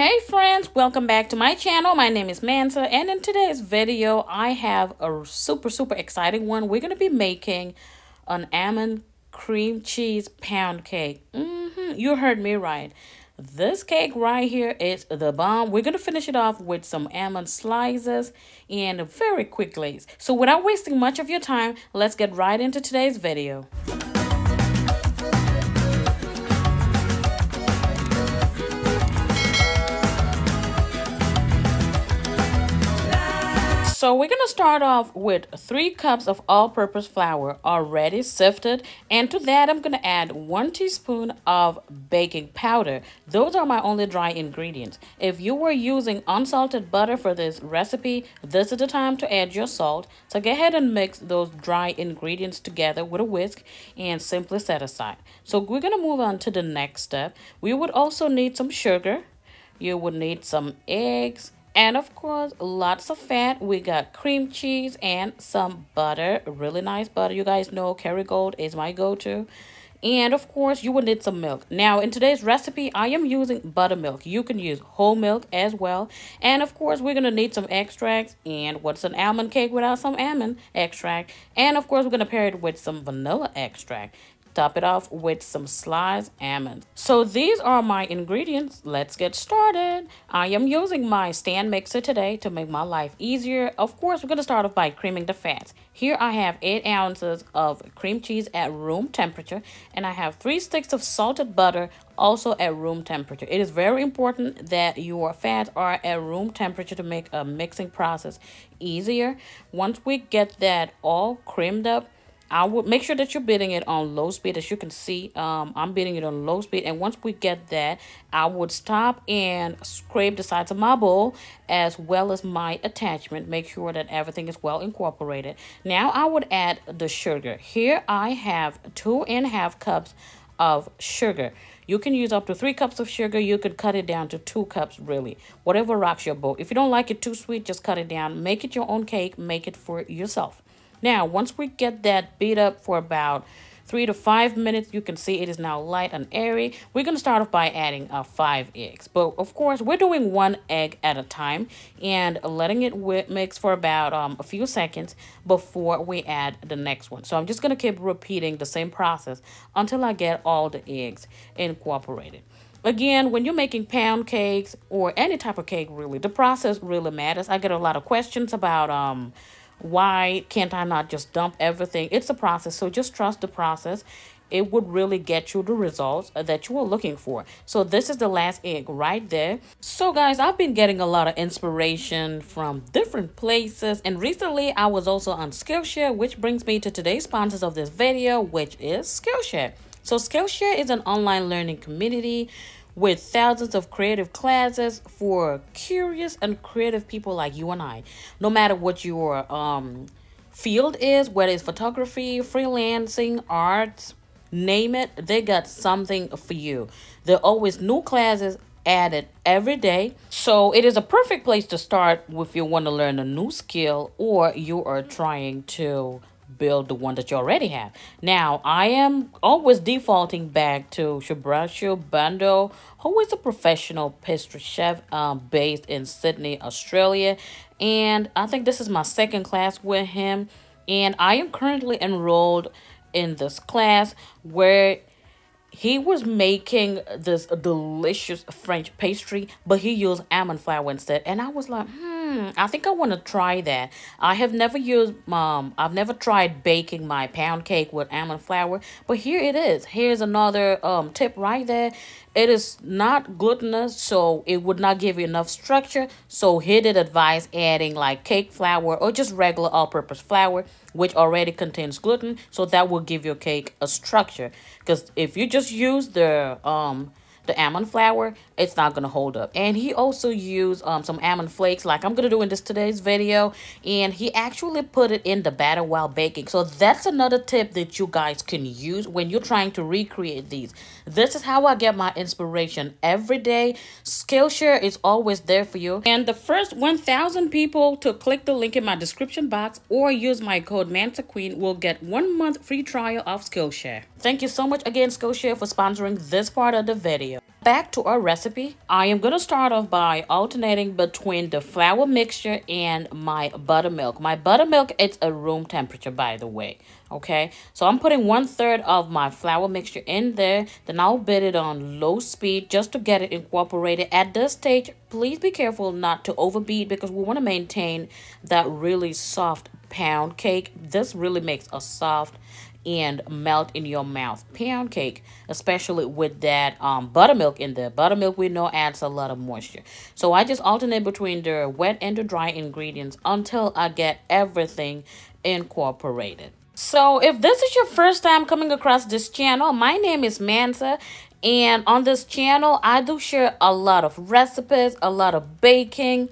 Hey friends, welcome back to my channel. My name is Mansa, and in today's video I have a super exciting one. We're going to be making an almond cream cheese pound cake. You heard me right. This cake right here is the bomb. We're going to finish it off with some almond slices and a very quick glaze. So without wasting much of your time, let's get right into today's video. So we're going to start off with 3 cups of all-purpose flour already sifted. And to that, I'm going to add 1 teaspoon of baking powder. Those are my only dry ingredients. If you were using unsalted butter for this recipe, this is the time to add your salt. So go ahead and mix those dry ingredients together with a whisk and simply set aside. So we're going to move on to the next step. We would also need some sugar. You would need some eggs. And of course, lots of fat. We got cream cheese and some butter, really nice butter. You guys know Kerrygold is my go-to. And of course, you will need some milk. Now, in today's recipe, I am using buttermilk. You can use whole milk as well. And of course, we're going to need some extracts. And what's an almond cake without some almond extract? And of course, we're going to pair it with some vanilla extract. Top it off with some sliced almonds. So these are my ingredients. Let's get started. I am using my stand mixer today to make my life easier. Of course, we're going to start off by creaming the fats. Here I have 8 ounces of cream cheese at room temperature, and I have 3 sticks of salted butter also at room temperature. It is very important that your fats are at room temperature to make a mixing process easier. Once we get that all creamed up, I would make sure that you're beating it on low speed. As you can see, I'm beating it on low speed. And once we get that, I would stop and scrape the sides of my bowl as well as my attachment. Make sure that everything is well incorporated. Now I would add the sugar. Here I have 2½ cups of sugar. You can use up to 3 cups of sugar. You could cut it down to 2 cups, really. Whatever rocks your boat. If you don't like it too sweet, just cut it down. Make it your own cake. Make it for yourself. Now, once we get that beat up for about 3 to 5 minutes, you can see it is now light and airy. We're going to start off by adding 5 eggs. But, of course, we're doing 1 egg at a time and letting it mix for about a few seconds before we add the next one. So I'm just going to keep repeating the same process until I get all the eggs incorporated. Again, when you're making pound cakes or any type of cake, really, the process really matters. I get a lot of questions about why can't I not just dump everything? It's a process, so just trust the process. It would really get you the results that you are looking for. So this is the last egg right there. So guys, I've been getting a lot of inspiration from different places. And recently I was also on Skillshare, which brings me to today's sponsors of this video, which is Skillshare. So Skillshare is an online learning community with thousands of creative classes for curious and creative people like you and I. No matter what your field is, whether it's photography, freelancing, arts, name it, they got something for you. There are always new classes added every day. So it is a perfect place to start if you want to learn a new skill or you are trying to build the one that you already have. Now, I am always defaulting back to Shabrashu Bando, who is a professional pastry chef based in Sydney, Australia. And I think this is my 2nd class with him. And I am currently enrolled in this class where he was making this delicious French pastry, but he used almond flour instead. And I was like, I think I want to try that. I have never used, I've never tried baking my pound cake with almond flour, but here it is. Here's another tip right there. It is not glutinous, so it would not give you enough structure. So he did advise adding like cake flour or just regular all-purpose flour, which already contains gluten. So that will give your cake a structure. Because if you just use the almond flour, it's not going to hold up. And he also used some almond flakes like I'm going to do in today's video, and he actually put it in the batter while baking. So that's another tip that you guys can use when you're trying to recreate these. This is how I get my inspiration every day. Skillshare is always there for you. And the first 1,000 people to click the link in my description box or use my code MansaQueen will get 1 month free trial of Skillshare. Thank you so much again, Skillshare, for sponsoring this part of the video. Back to our recipe. I am going to start off by alternating between the flour mixture and my buttermilk. My buttermilk, it's a room temperature, by the way. Okay, so I'm putting 1/3 of my flour mixture in there. Then I'll beat it on low speed just to get it incorporated. At this stage, please be careful not to overbeat because we want to maintain that really soft pound cake. This really makes a soft and melt in your mouth pound cake, especially with that buttermilk in there. Buttermilk, we know, adds a lot of moisture. So I just alternate between the wet and the dry ingredients until I get everything incorporated. So if this is your first time coming across this channel, my name is Mansa, and on this channel I do share a lot of recipes, a lot of baking,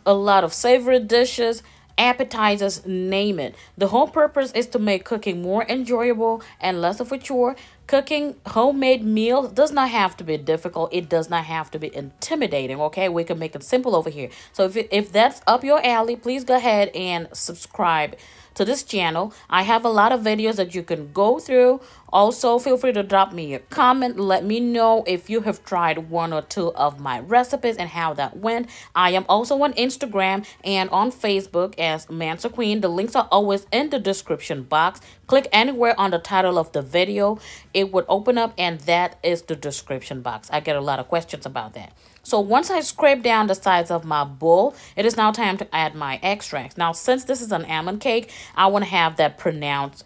a lot of savory dishes, appetizers, name it. The whole purpose is to make cooking more enjoyable and less of a chore. Cooking homemade meals does not have to be difficult. It does not have to be intimidating, okay? We can make it simple over here. So if that's up your alley, please go ahead and subscribe to this channel. I have a lot of videos that you can go through. Also, feel free to drop me a comment. Let me know if you have tried one or two of my recipes and how that went. I am also on Instagram and on Facebook as Mansa Queen. The links are always in the description box. Click anywhere on the title of the video. It would open up, and that is the description box. I get a lot of questions about that. So once I scrape down the sides of my bowl, it is now time to add my extracts. Now, since this is an almond cake, I want to have that pronounced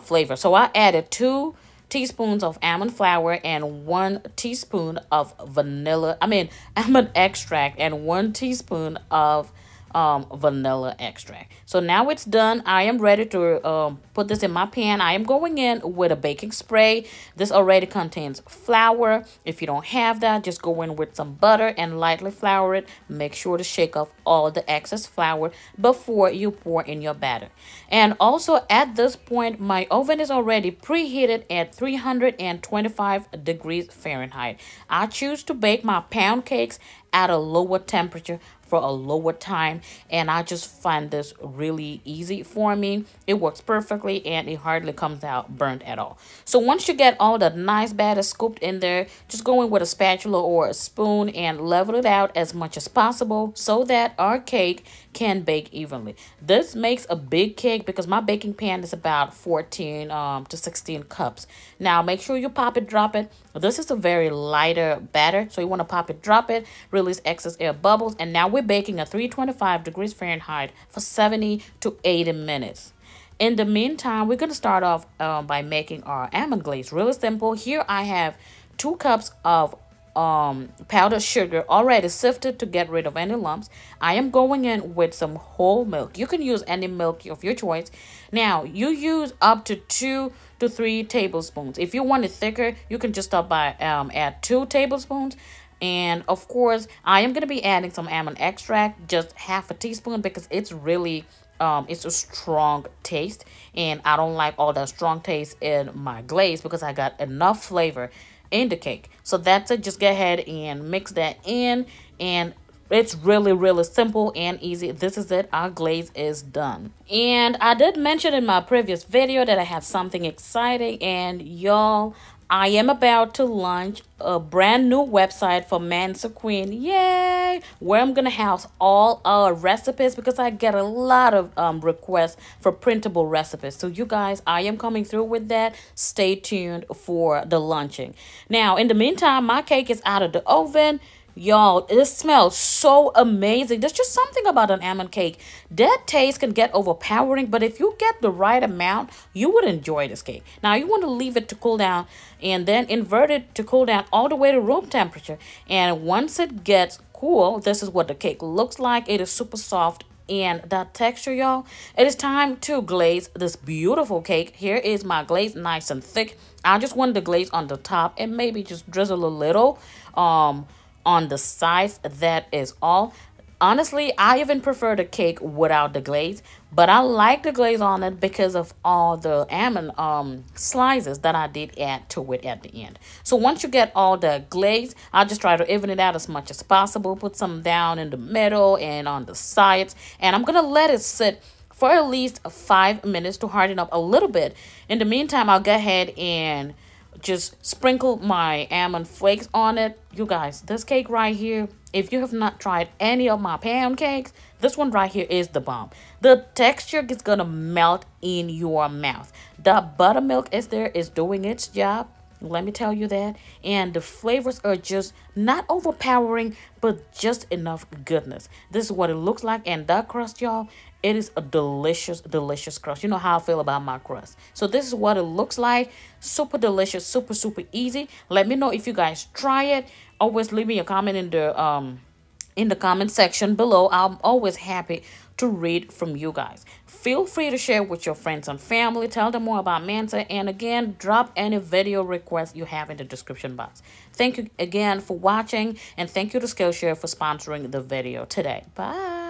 flavor. So I added 2 teaspoons of almond flour and 1 teaspoon of almond extract and 1 teaspoon of vanilla extract. So now it's done. I am ready to put this in my pan. I am going in with a baking spray. This already contains flour. If you don't have that, just go in with some butter and lightly flour it. Make sure to shake off all the excess flour before you pour in your batter. And also at this point, my oven is already preheated at 325 degrees Fahrenheit. I choose to bake my pound cakes at a lower temperature for a lower time, and I just find this really easy for me. It works perfectly and it hardly comes out burnt at all. So once you get all the nice batter scooped in there, just go in with a spatula or a spoon and level it out as much as possible so that our cake can bake evenly. This makes a big cake because my baking pan is about 14 to 16 cups. Now make sure you pop it, drop it. This is a very lighter batter, so you want to pop it, drop it, release excess air bubbles, and now we're baking at 325 degrees Fahrenheit for 70 to 80 minutes. In the meantime, we're going to start off by making our almond glaze. Really simple. Here I have 2 cups of powdered sugar already sifted to get rid of any lumps. I am going in with some whole milk. You can use any milk of your choice. Now you use up to 2 to 3 tablespoons. If you want it thicker, you can just stop by add 2 tablespoons. And of course, I am going to be adding some almond extract, just half a teaspoon, because it's really it's a strong taste, and I don't like all that strong taste in my glaze because I got enough flavor in the cake. So that's it. Just go ahead and mix that in, and it's really simple and easy. This is it. Our glaze is done. And I did mention in my previous video that I have something exciting, and y'all, I am about to launch a brand new website for Mansa Queen. Yay! Where I'm going to house all our recipes because I get a lot of requests for printable recipes. So you guys, I am coming through with that. Stay tuned for the launching. Now, in the meantime, my cake is out of the oven. Y'all, it smells so amazing. There's just something about an almond cake. That taste can get overpowering, but if you get the right amount, you would enjoy this cake. Now, you want to leave it to cool down and then invert it to cool down all the way to room temperature. And once it gets cool, this is what the cake looks like. It is super soft. And that texture, y'all, it is time to glaze this beautiful cake. Here is my glaze, nice and thick. I just want the glaze on the top and maybe just drizzle a little on the sides. That is all. Honestly, I even prefer the cake without the glaze, but I like the glaze on it because of all the almond slices that I did add to it at the end. So once you get all the glaze, I just try to even it out as much as possible. Put some down in the middle and on the sides, and I'm gonna let it sit for at least 5 minutes to harden up a little bit. In the meantime, I'll go ahead and just sprinkle my almond flakes on it. You guys, this cake right here, if you have not tried any of my pound cakes, this one right here is the bomb. The texture is gonna melt in your mouth. The buttermilk is doing its job. Let me tell you that. And the flavors are just not overpowering, but just enough goodness. This is what it looks like. And that crust, y'all, it is a delicious, delicious crust. You know how I feel about my crust. So this is what it looks like. Super delicious, super, super easy. Let me know if you guys try it. Always leave me a comment in the comment section below. I'm always happy to read from you guys. Feel free to share with your friends and family. Tell them more about Mansa. And again, drop any video requests you have in the description box. Thank you again for watching. And thank you to Skillshare for sponsoring the video today. Bye.